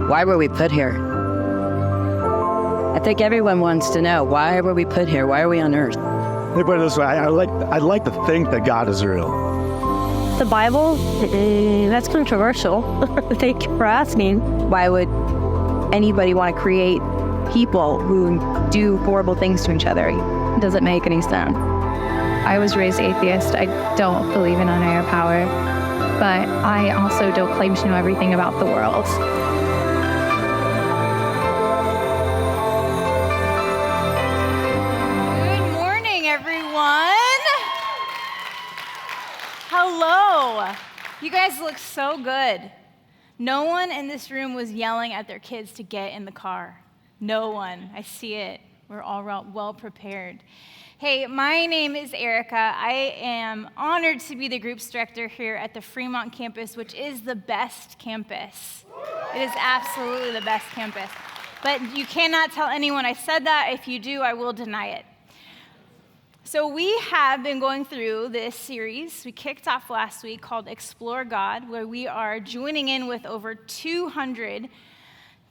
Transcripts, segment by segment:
Why were we put here? I think everyone wants to know, why were we put here? Why are we on earth? Let me put it this way, I'd like to think that God is real. The Bible, that's controversial. Thank you for asking. Why would anybody want to create people who do horrible things to each other? It doesn't make any sense. I was raised atheist. I don't believe in a higher power, but I also don't claim to know everything about the world. Good morning, everyone. Hello. You guys look so good. No one in this room was yelling at their kids to get in the car. No one. I see it. We're all well prepared. Hey, my name is Erika. I am honored to be the groups director here at the Fremont campus, which is the best campus. It is absolutely the best campus. But you cannot tell anyone I said that. If you do, I will deny it. So we have been going through this series. We kicked off last week called Explore God, where we are joining in with over 200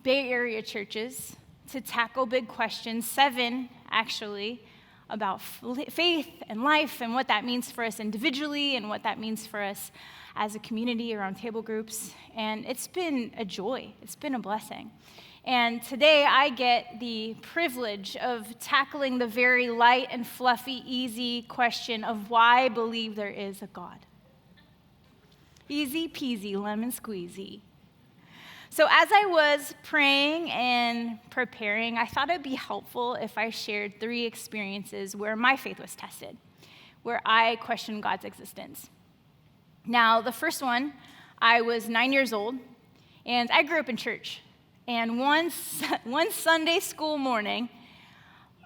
Bay Area churches to tackle big questions, 7 actually, about faith and life and what that means for us individually and what that means for us as a community around table groups. And it's been a joy. It's been a blessing. And today I get the privilege of tackling the very light and fluffy, easy question of why I believe there is a God. Easy peasy, lemon squeezy. So as I was praying and preparing, I thought it'd be helpful if I shared 3 experiences where my faith was tested, where I questioned God's existence. Now, the first one, I was 9 years old, and I grew up in church. And one Sunday school morning,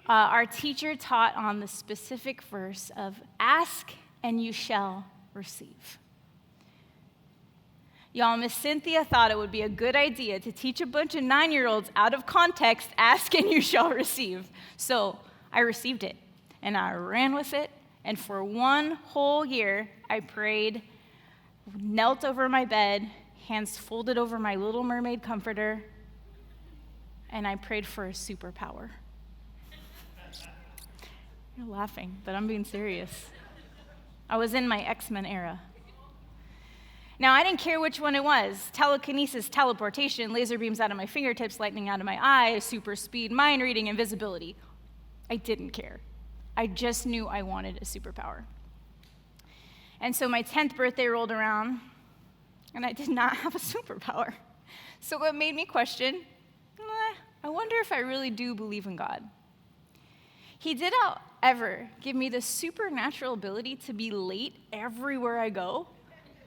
our teacher taught on the specific verse of ask and you shall receive. Y'all, Miss Cynthia thought it would be a good idea to teach a bunch of 9-year-olds out of context, ask and you shall receive. So I received it, and I ran with it, and for 1 whole year, I prayed, knelt over my bed, hands folded over my Little Mermaid comforter, and I prayed for a superpower. You're laughing, but I'm being serious. I was in my X-Men era. Now, I didn't care which one it was. Telekinesis, teleportation, laser beams out of my fingertips, lightning out of my eyes, super speed, mind reading, invisibility. I didn't care. I just knew I wanted a superpower. And so my 10th birthday rolled around, and I did not have a superpower. So it made me question, I wonder if I really do believe in God. He did not ever give me the supernatural ability to be late everywhere I go.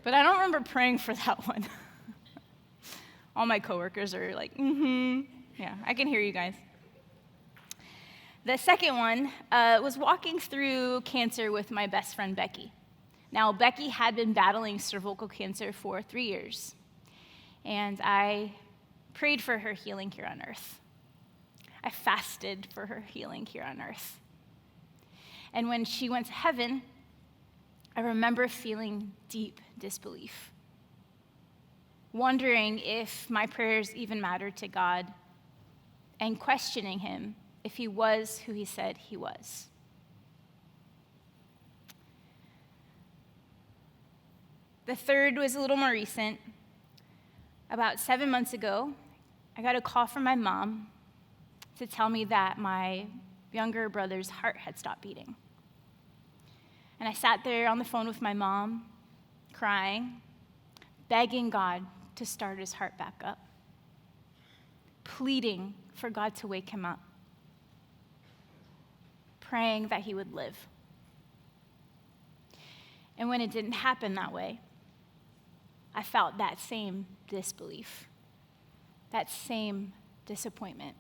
But I don't remember praying for that one. All my coworkers are like, Yeah, I can hear you guys. The second one was walking through cancer with my best friend, Becky. Now, Becky had been battling cervical cancer for 3 years. And I prayed for her healing here on earth. I fasted for her healing here on earth. And when she went to heaven, I remember feeling deep disbelief, wondering if my prayers even mattered to God, and questioning him if he was who he said he was. The third was a little more recent. About 7 months ago, I got a call from my mom to tell me that my younger brother's heart had stopped beating. And I sat there on the phone with my mom, crying, begging God to start his heart back up, pleading for God to wake him up, praying that he would live. And when it didn't happen that way, I felt that same disbelief, that same disappointment.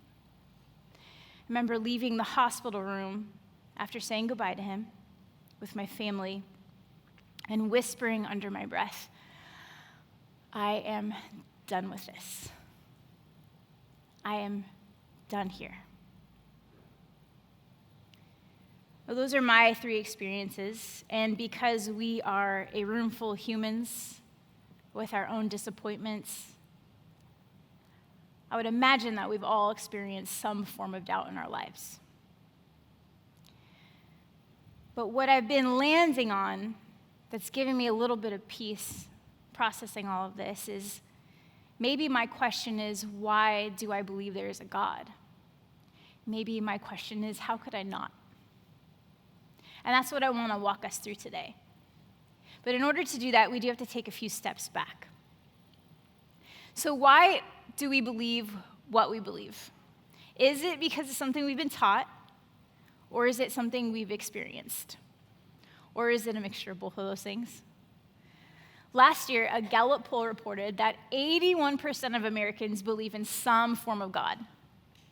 I remember leaving the hospital room after saying goodbye to him with my family and whispering under my breath, I am done with this. I am done here. Well, those are my 3 experiences, and because we are a room full of humans, with our own disappointments. I would imagine that we've all experienced some form of doubt in our lives. But what I've been landing on that's giving me a little bit of peace processing all of this is maybe my question is, why do I believe there is a God? Maybe my question is, how could I not? And that's what I want to walk us through today. But in order to do that, we do have to take a few steps back. So why do we believe what we believe? Is it because it's something we've been taught? Or is it something we've experienced? Or is it a mixture of both of those things? Last year, a Gallup poll reported that 81% of Americans believe in some form of God,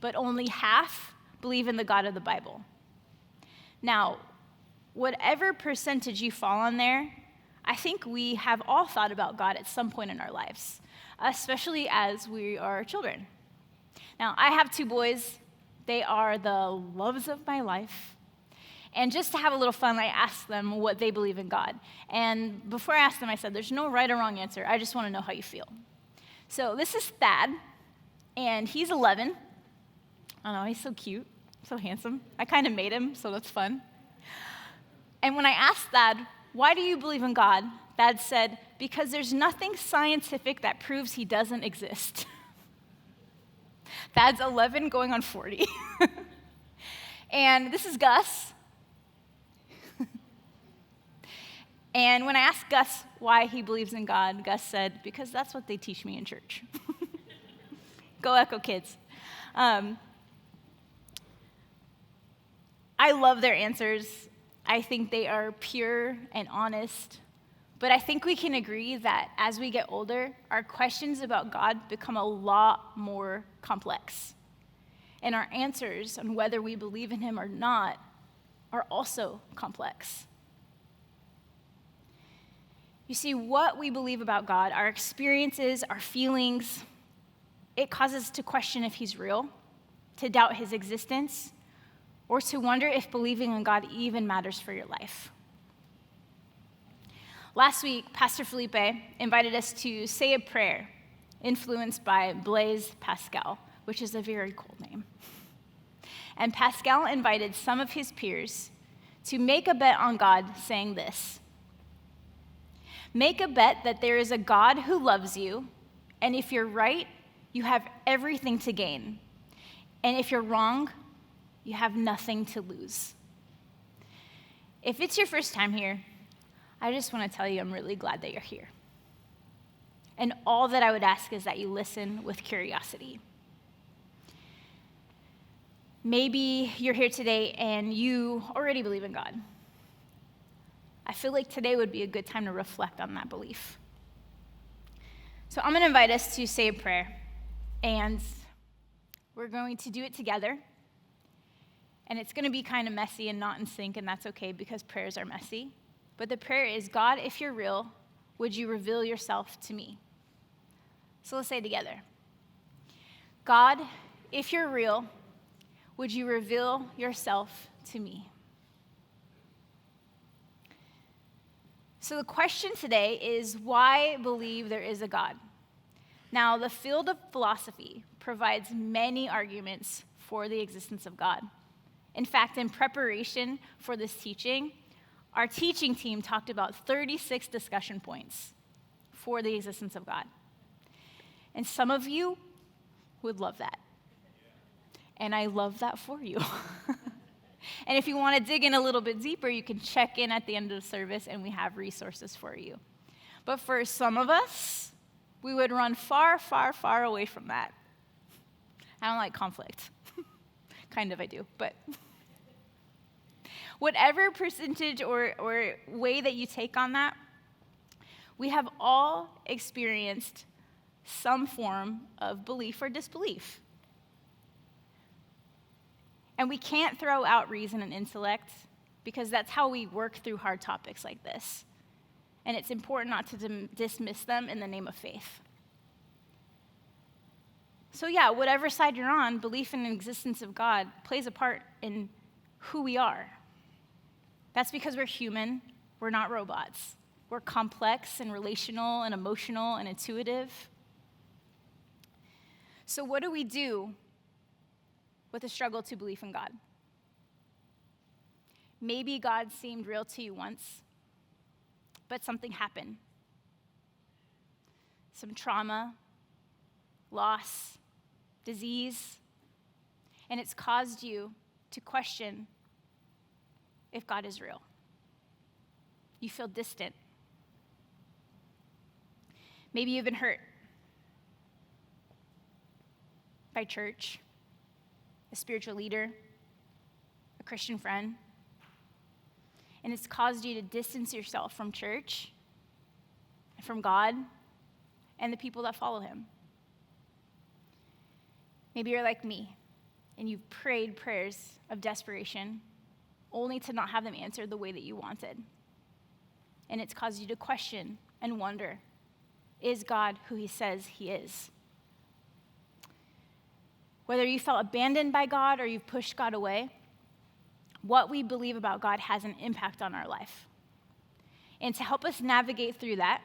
but only half believe in the God of the Bible. Now, whatever percentage you fall on there, I think we have all thought about God at some point in our lives, especially as we are children. Now, I have 2 boys. They are the loves of my life. And just to have a little fun, I asked them what they believe in God. And before I asked them, I said, there's no right or wrong answer. I just want to know how you feel. So this is Thad, and he's 11. I don't know, he's so cute, so handsome. I kind of made him, so that's fun. And when I asked Thad, why do you believe in God? Thad said, because there's nothing scientific that proves he doesn't exist. Thad's 11 going on 40. And this is Gus. And when I asked Gus why he believes in God, Gus said, because that's what they teach me in church. Go Echo kids. I love their answers. I think they are pure and honest. But I think we can agree that as we get older, our questions about God become a lot more complex. And our answers on whether we believe in him or not are also complex. You see, what we believe about God, our experiences, our feelings, it causes us to question if he's real, to doubt his existence, or to wonder if believing in God even matters for your life. Last week, Pastor Felipe invited us to say a prayer influenced by Blaise Pascal, which is a very cool name. And Pascal invited some of his peers to make a bet on God saying this: make a bet that there is a God who loves you, and if you're right, you have everything to gain. And if you're wrong, you have nothing to lose. If it's your first time here, I just want to tell you I'm really glad that you're here. And all that I would ask is that you listen with curiosity. Maybe you're here today and you already believe in God. I feel like today would be a good time to reflect on that belief. So I'm going to invite us to say a prayer, and we're going to do it together. And it's going to be kind of messy and not in sync, and that's okay because prayers are messy. But the prayer is, God, if you're real, would you reveal yourself to me? So let's say it together. God, if you're real, would you reveal yourself to me? So the question today is, why believe there is a God? Now, the field of philosophy provides many arguments for the existence of God. In fact, in preparation for this teaching, our teaching team talked about 36 discussion points for the existence of God. And some of you would love that. And I love that for you. And if you want to dig in a little bit deeper, you can check in at the end of the service, and we have resources for you. But for some of us, we would run far, far, far away from that. I don't like conflict. Kind of I do, but whatever percentage or way that you take on that, we have all experienced some form of belief or disbelief. And we can't throw out reason and intellect because that's how we work through hard topics like this. And it's important not to dismiss them in the name of faith. So yeah, whatever side you're on, belief in the existence of God plays a part in who we are. That's because we're human, we're not robots. We're complex and relational and emotional and intuitive. So what do we do with the struggle to believe in God? Maybe God seemed real to you once, but something happened. Some trauma, loss, disease, and it's caused you to question if God is real. You feel distant. Maybe you've been hurt by church, a spiritual leader, a Christian friend, and it's caused you to distance yourself from church, from God, and the people that follow him. Maybe you're like me, and you've prayed prayers of desperation, only to not have them answered the way that you wanted. And it's caused you to question and wonder, is God who he says he is? Whether you felt abandoned by God or you've pushed God away, what we believe about God has an impact on our life. And to help us navigate through that,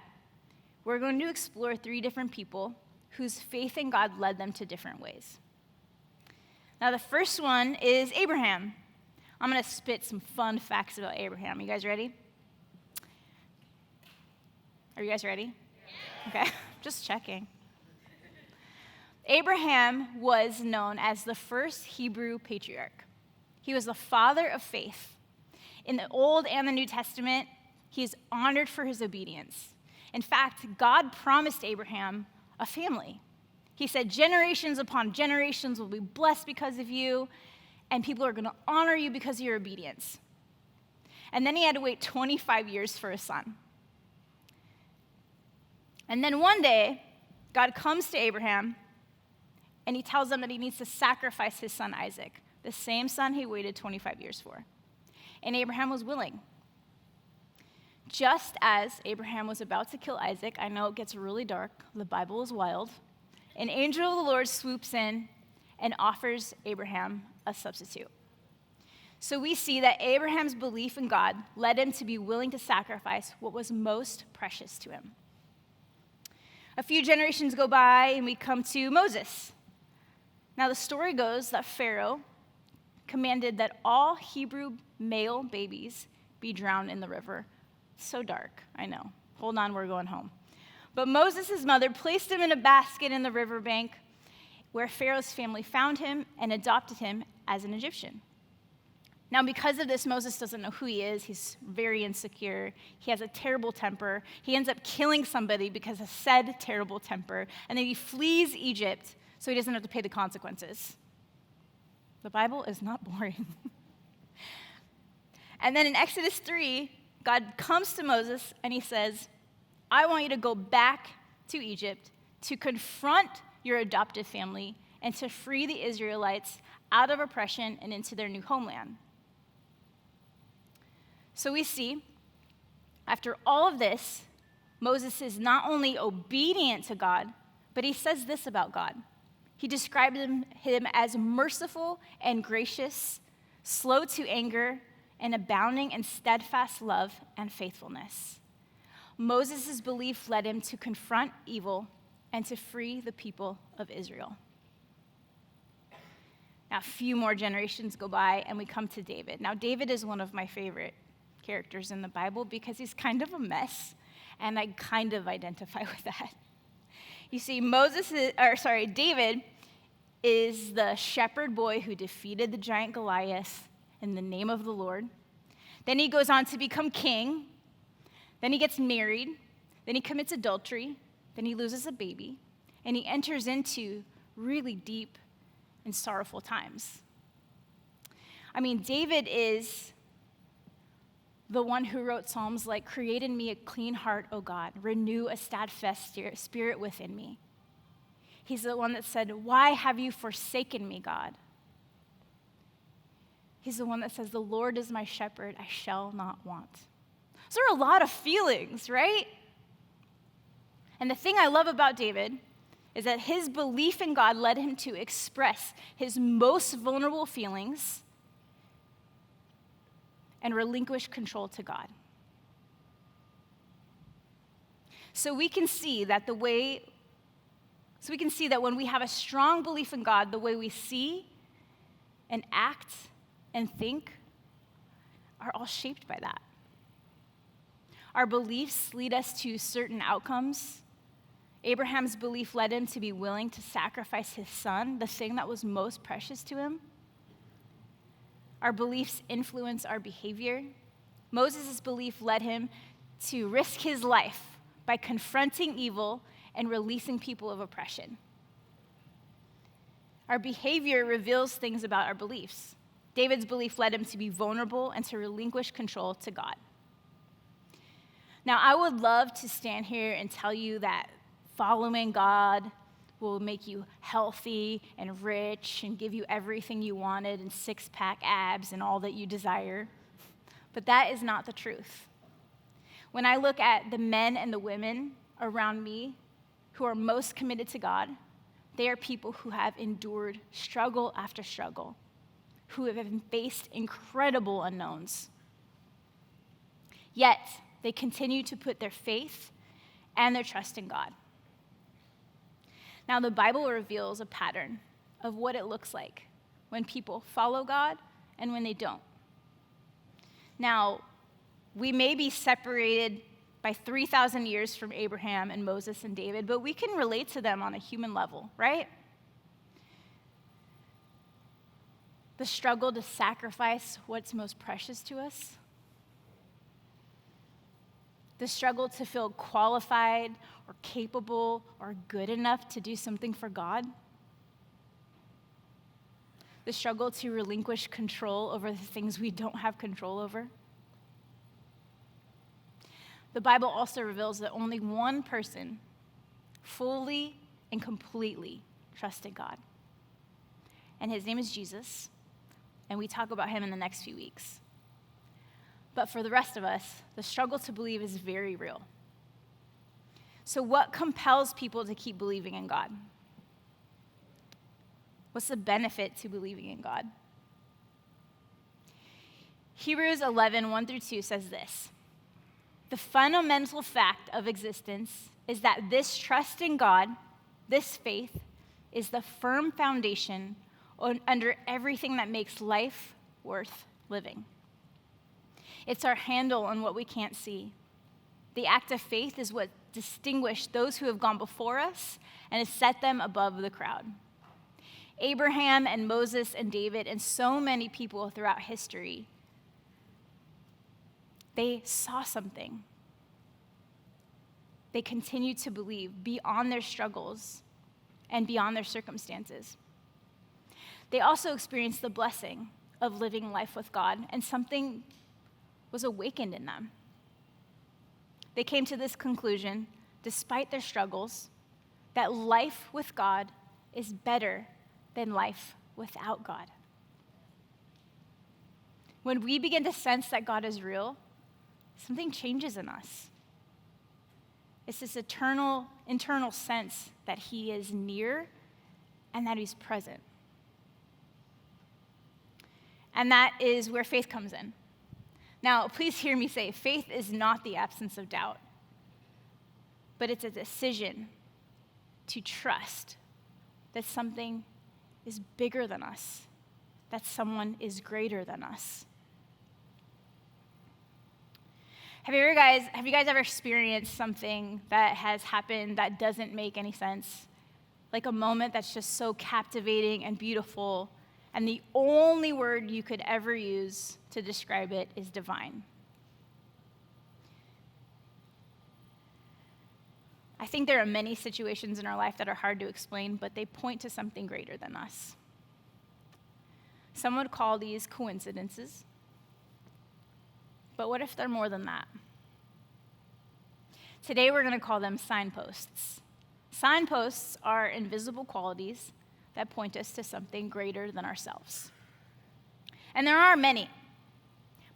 we're going to explore 3 different people whose faith in God led them to different ways. Now, the first one is Abraham. I'm going to spit some fun facts about Abraham. You guys ready? Are you guys ready? Okay, just checking. Abraham was known as the first Hebrew patriarch. He was the father of faith. In the Old and the New Testament, he is honored for his obedience. In fact, God promised Abraham a family. He said, generations upon generations will be blessed because of you, and people are going to honor you because of your obedience. And then he had to wait 25 years for a son. And then one day, God comes to Abraham, and he tells him that he needs to sacrifice his son Isaac, the same son he waited 25 years for. And Abraham was willing. Just as Abraham was about to kill Isaac, I know it gets really dark, the Bible is wild, an angel of the Lord swoops in and offers Abraham a substitute. So we see that Abraham's belief in God led him to be willing to sacrifice what was most precious to him. A few generations go by and we come to Moses. Now the story goes that Pharaoh commanded that all Hebrew male babies be drowned in the river. So dark, I know. Hold on, we're going home. But Moses' mother placed him in a basket in the riverbank where Pharaoh's family found him and adopted him as an Egyptian. Now, because of this, Moses doesn't know who he is. He's very insecure. He has a terrible temper. He ends up killing somebody because of said terrible temper. And then he flees Egypt so he doesn't have to pay the consequences. The Bible is not boring. And then in Exodus 3, God comes to Moses and he says, I want you to go back to Egypt to confront your adopted family and to free the Israelites out of oppression and into their new homeland. So we see, after all of this, Moses is not only obedient to God, but he says this about God. He described him as merciful and gracious, slow to anger, and abounding in steadfast love and faithfulness. Moses' belief led him to confront evil and to free the people of Israel. Now, a few more generations go by, and we come to David. Now, David is one of my favorite characters in the Bible because he's kind of a mess, and I kind of identify with that. You see, David is the shepherd boy who defeated the giant Goliath in the name of the Lord. Then he goes on to become king. Then he gets married. Then he commits adultery. Then he loses a baby. And he enters into really deep and sorrowful times. I mean, David is the one who wrote Psalms like, create in me a clean heart, O God, renew a steadfast spirit within me. He's the one that said, why have you forsaken me, God? He's the one that says, the Lord is my shepherd, I shall not want. Those are a lot of feelings, right? And the thing I love about David is that his belief in God led him to express his most vulnerable feelings and relinquish control to God. So we can see that when we have a strong belief in God, the way we see and act and think are all shaped by that. Our beliefs lead us to certain outcomes. Abraham's belief led him to be willing to sacrifice his son, the thing that was most precious to him. Our beliefs influence our behavior. Moses' belief led him to risk his life by confronting evil and releasing people of oppression. Our behavior reveals things about our beliefs. David's belief led him to be vulnerable and to relinquish control to God. Now, I would love to stand here and tell you that following God will make you healthy and rich and give you everything you wanted and six-pack abs and all that you desire. But that is not the truth. When I look at the men and the women around me who are most committed to God, they are people who have endured struggle after struggle, who have faced incredible unknowns. Yet, they continue to put their faith and their trust in God. Now, the Bible reveals a pattern of what it looks like when people follow God and when they don't. Now, we may be separated by 3,000 years from Abraham and Moses and David, but we can relate to them on a human level, right? The struggle to sacrifice what's most precious to us. The struggle to feel qualified or capable or good enough to do something for God. The struggle to relinquish control over the things we don't have control over. The Bible also reveals that only one person fully and completely trusted God. And his name is Jesus, and we talk about him in the next few weeks. But for the rest of us, the struggle to believe is very real. So what compels people to keep believing in God? What's the benefit to believing in God? Hebrews 11, 1 through 2 says this: the fundamental fact of existence is that this trust in God, this faith, is the firm foundation under everything that makes life worth living. It's our handle on what we can't see. The act of faith is what distinguished those who have gone before us and has set them above the crowd. Abraham and Moses and David and so many people throughout history, they saw something. They continued to believe beyond their struggles and beyond their circumstances. They also experienced the blessing of living life with God, and something was awakened in them. They came to this conclusion, despite their struggles, that life with God is better than life without God. When we begin to sense that God is real, something changes in us. It's this internal sense that he is near and that he's present. And that is where faith comes in. Now, please hear me say, faith is not the absence of doubt, but it's a decision to trust that something is bigger than us, that someone is greater than us. Have you guys ever experienced something that has happened that doesn't make any sense? Like a moment that's just so captivating and beautiful, and the only word you could ever use to describe it is divine. I think there are many situations in our life that are hard to explain, but they point to something greater than us. Some would call these coincidences, but what if they're more than that? Today we're going to call them signposts. Signposts are invisible qualities that point us to something greater than ourselves. And there are many,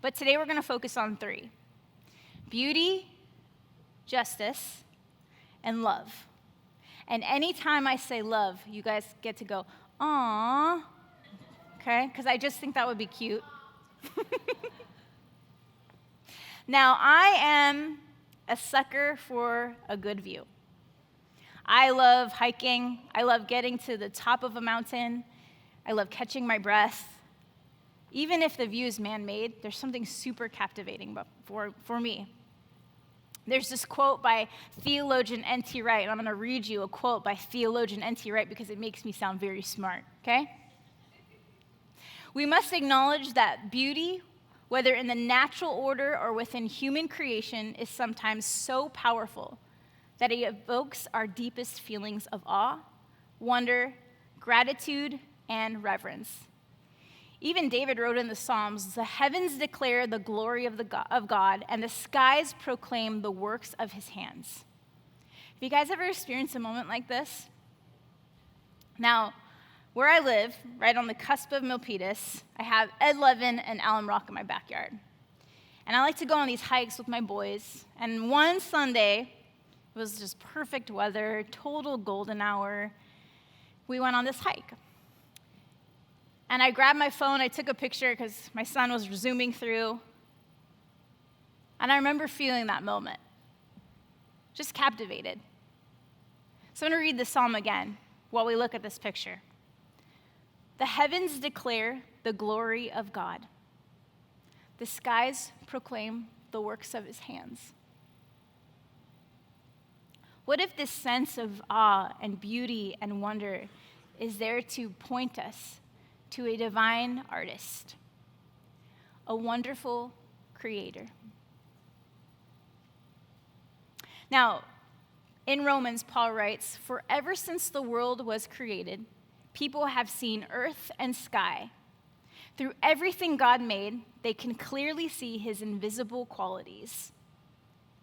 but today we're going to focus on 3: beauty, justice, and love. And anytime I say love, you guys get to go, "Aww," okay? Because I just think that would be cute. Now, I am a sucker for a good view. I love hiking. I love getting to the top of a mountain. I love catching my breath. Even if the view is man-made, there's something super captivating for me. There's this quote by theologian N.T. Wright, and I'm going to read you a quote by theologian N.T. Wright because it makes me sound very smart, okay? We must acknowledge that beauty, whether in the natural order or within human creation, is sometimes so powerful that it evokes our deepest feelings of awe, wonder, gratitude, and reverence. Even David wrote in the Psalms, "The heavens declare the glory of God, and the skies proclaim the works of his hands." Have you guys ever experienced a moment like this? Now, where I live, right on the cusp of Milpitas, I have Ed Levin and Alum Rock in my backyard. And I like to go on these hikes with my boys. And one Sunday, it was just perfect weather, total golden hour. We went on this hike. And I grabbed my phone, I took a picture because my son was zooming through. And I remember feeling that moment, just captivated. So I'm going to read the psalm again while we look at this picture. The heavens declare the glory of God. The skies proclaim the works of his hands. What if this sense of awe and beauty and wonder is there to point us to a divine artist, a wonderful creator? Now, in Romans, Paul writes, "For ever since the world was created, people have seen earth and sky. Through everything God made, they can clearly see his invisible qualities,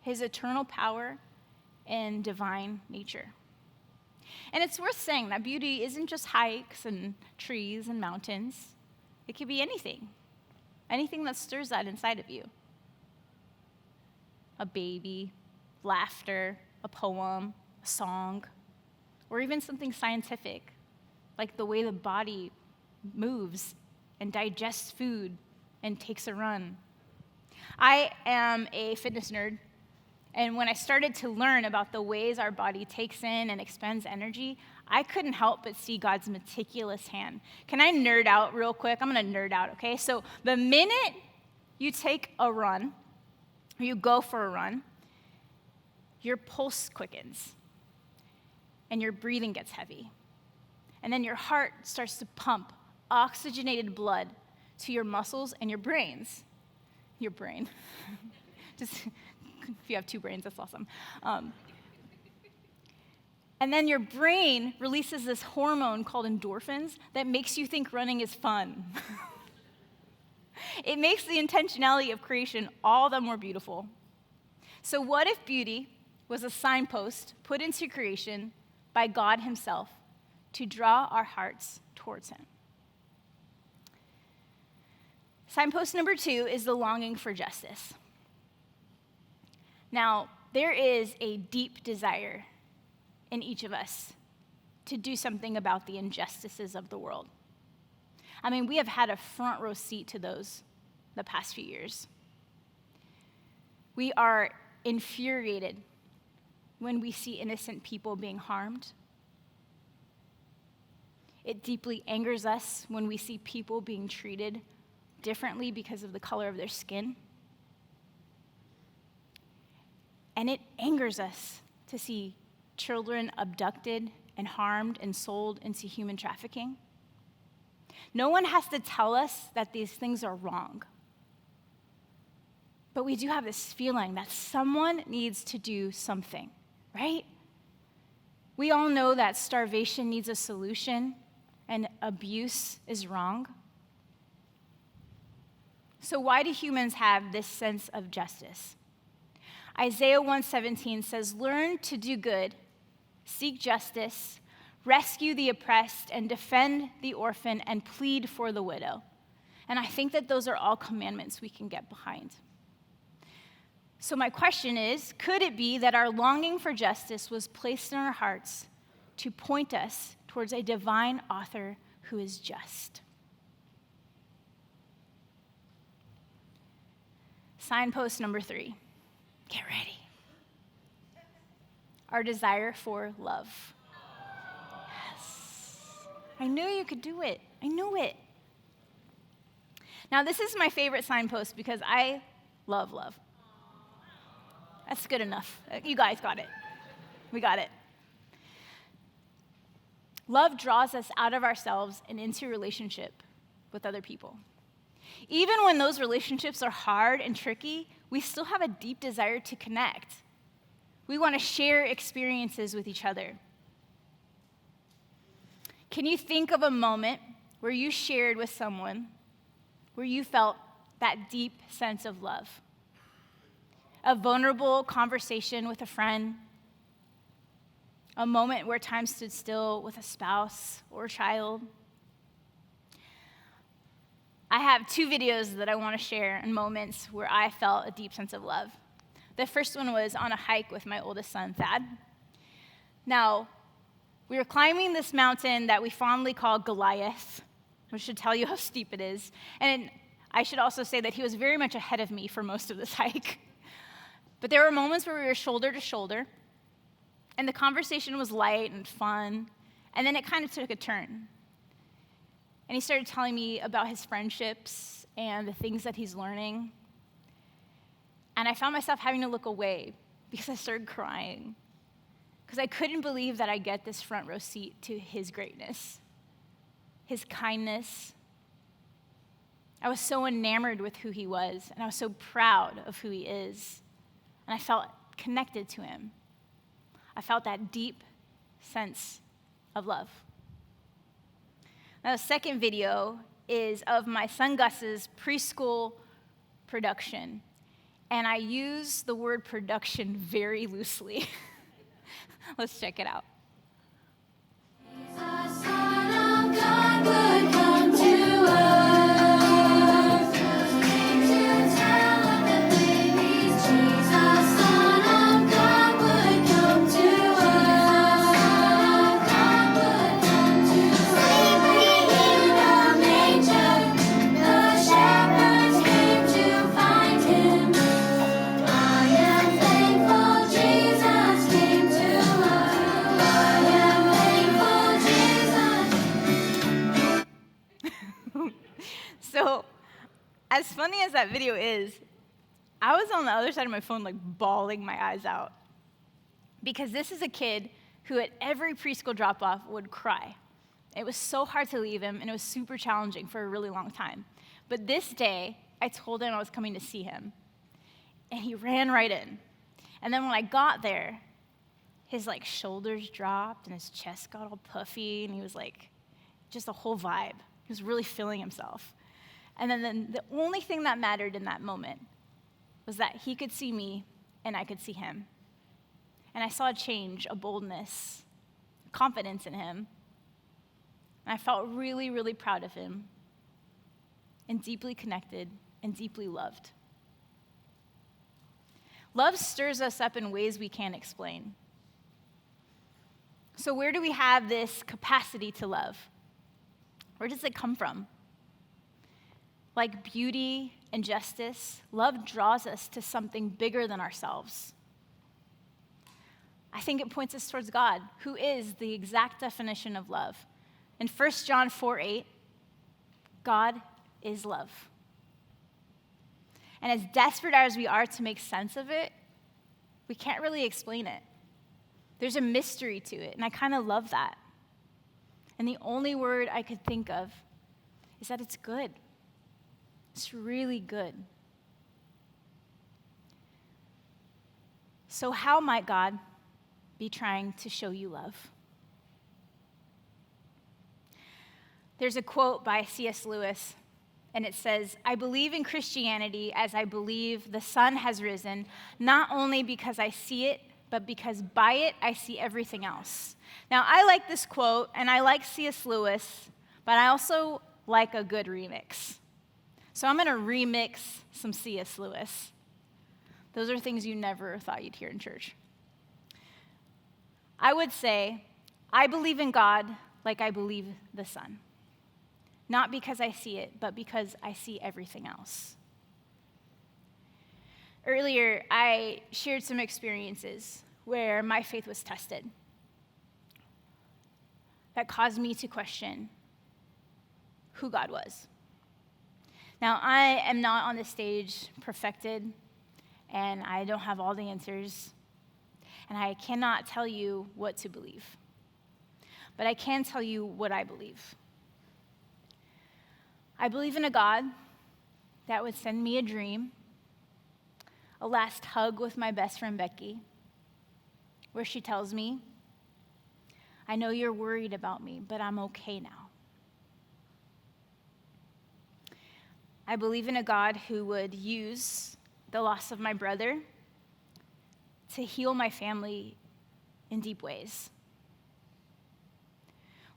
his eternal power, and divine nature." And it's worth saying that beauty isn't just hikes and trees and mountains. It could be anything that stirs that inside of you. A baby, laughter, a poem, a song, or even something scientific, like the way the body moves and digests food and takes a run. I am a fitness nerd. And when I started to learn about the ways our body takes in and expends energy, I couldn't help but see God's meticulous hand. Can I nerd out real quick? I'm going to nerd out, okay? So the minute you take a run, or you go for a run, your pulse quickens, and your breathing gets heavy. And then your heart starts to pump oxygenated blood to your muscles and your brains. Your brain. Just... If you have two brains, that's awesome. And then your brain releases this hormone called endorphins that makes you think running is fun. It makes the intentionality of creation all the more beautiful. So what if beauty was a signpost put into creation by God himself to draw our hearts towards him? Signpost number 2 is the longing for justice. Now, there is a deep desire in each of us to do something about the injustices of the world. I mean, we have had a front row seat to those the past few years. We are infuriated when we see innocent people being harmed. It deeply angers us when we see people being treated differently because of the color of their skin. And it angers us to see children abducted and harmed and sold into human trafficking. No one has to tell us that these things are wrong. But we do have this feeling that someone needs to do something, right? We all know that starvation needs a solution and abuse is wrong. So why do humans have this sense of justice? Isaiah 1:17 says, "Learn to do good, seek justice, rescue the oppressed, and defend the orphan, and plead for the widow." And I think that those are all commandments we can get behind. So my question is, could it be that our longing for justice was placed in our hearts to point us towards a divine author who is just? Signpost number 3. Get ready. our desire for love. Yes. I knew you could do it. I knew it. Now, this is my favorite signpost because I love love. That's good enough. You guys got it. We got it. Love draws us out of ourselves and into relationship with other people. Even when those relationships are hard and tricky, we still have a deep desire to connect. We want to share experiences with each other. Can you think of a moment where you shared with someone where you felt that deep sense of love? A vulnerable conversation with a friend, a moment where time stood still with a spouse or a child. I have 2 videos that I want to share in moments where I felt a deep sense of love. The first one was on a hike with my oldest son, Thad. Now, we were climbing this mountain that we fondly call Goliath, which should tell you how steep it is. And I should also say that he was very much ahead of me for most of this hike. But there were moments where we were shoulder to shoulder, and the conversation was light and fun, and then it kind of took a turn. And he started telling me about his friendships and the things that he's learning. And I found myself having to look away because I started crying, because I couldn't believe that I get this front row seat to his greatness, his kindness. I was so enamored with who he was, and I was so proud of who he is, and I felt connected to him. I felt that deep sense of love. Now, the second video is of my son Gus's preschool production, and I use the word production very loosely. Let's check it out. So, as funny as that video is, I was on the other side of my phone, like, bawling my eyes out. Because this is a kid who at every preschool drop-off would cry. It was so hard to leave him, and it was super challenging for a really long time. But this day, I told him I was coming to see him, and he ran right in. And then when I got there, his, like, shoulders dropped, and his chest got all puffy, and he was, like, just a whole vibe. He was really feeling himself. And then the only thing that mattered in that moment was that he could see me and I could see him. And I saw a change, a boldness, confidence in him. And I felt really, really proud of him and deeply connected and deeply loved. Love stirs us up in ways we can't explain. So where do we have this capacity to love? Where does it come from? Like beauty and justice, love draws us to something bigger than ourselves. I think it points us towards God, who is the exact definition of love. In 1 John 4:8, God is love. And as desperate as we are to make sense of it, we can't really explain it. There's a mystery to it, and I kind of love that. And the only word I could think of is that it's good. It's really good. So how might God be trying to show you love? There's a quote by C.S. Lewis, and it says, "I believe in Christianity as I believe the sun has risen, not only because I see it, but because by it I see everything else." Now, I like this quote, and I like C.S. Lewis, but I also like a good remix. So I'm going to remix some C.S. Lewis. Those are things you never thought you'd hear in church. I would say, I believe in God like I believe the sun. Not because I see it, but because I see everything else. Earlier, I shared some experiences where my faith was tested, that caused me to question who God was. Now, I am not on the stage perfected, and I don't have all the answers, and I cannot tell you what to believe. But I can tell you what I believe. I believe in a God that would send me a dream, a last hug with my best friend Becky, where she tells me, I know you're worried about me, but I'm okay now. I believe in a God who would use the loss of my brother to heal my family in deep ways.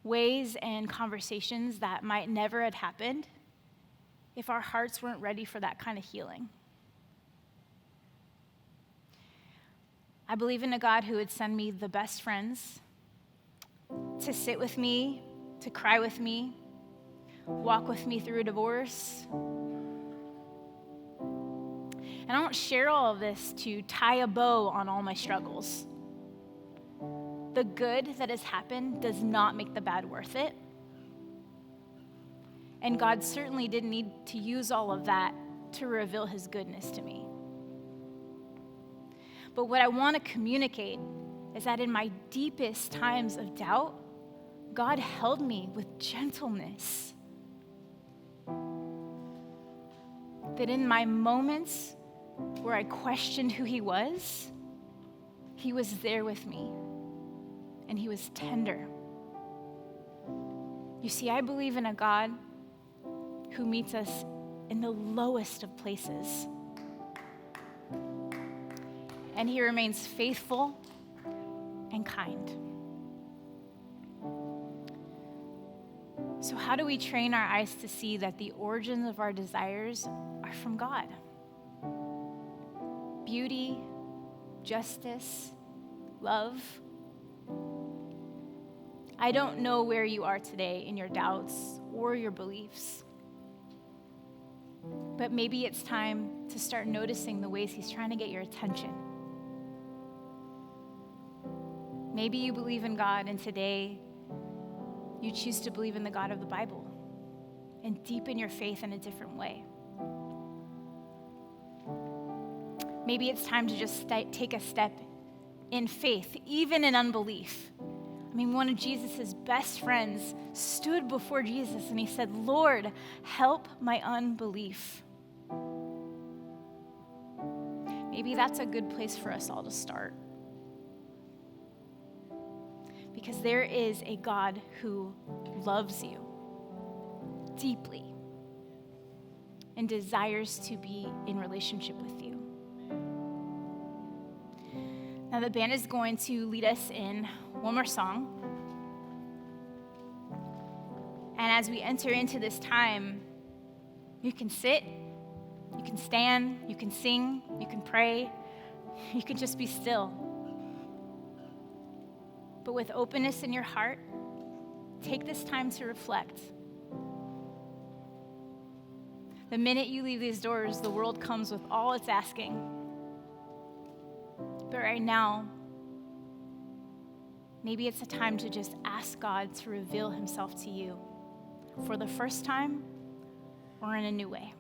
Ways and conversations that might never have happened if our hearts weren't ready for that kind of healing. I believe in a God who would send me the best friends to sit with me, to cry with me, walk with me through a divorce. And I don't share all of this to tie a bow on all my struggles. The good that has happened does not make the bad worth it. And God certainly didn't need to use all of that to reveal his goodness to me. But what I want to communicate is that in my deepest times of doubt, God held me with gentleness. That in my moments where I questioned who he was there with me, and he was tender. You see, I believe in a God who meets us in the lowest of places. And he remains faithful and kind. So how do we train our eyes to see that the origins of our desires are from God? Beauty, justice, love. I don't know where you are today in your doubts or your beliefs, but maybe it's time to start noticing the ways he's trying to get your attention. Maybe you believe in God, and today you choose to believe in the God of the Bible and deepen your faith in a different way. Maybe it's time to just take a step in faith, even in unbelief. I mean, one of Jesus' best friends stood before Jesus and he said, Lord, help my unbelief. Maybe that's a good place for us all to start. Because there is a God who loves you deeply and desires to be in relationship with you. Now the band is going to lead us in one more song. And as we enter into this time, you can sit, you can stand, you can sing, you can pray, you can just be still. But with openness in your heart, take this time to reflect. The minute you leave these doors, the world comes with all it's asking. But right now, maybe it's a time to just ask God to reveal himself to you for the first time or in a new way.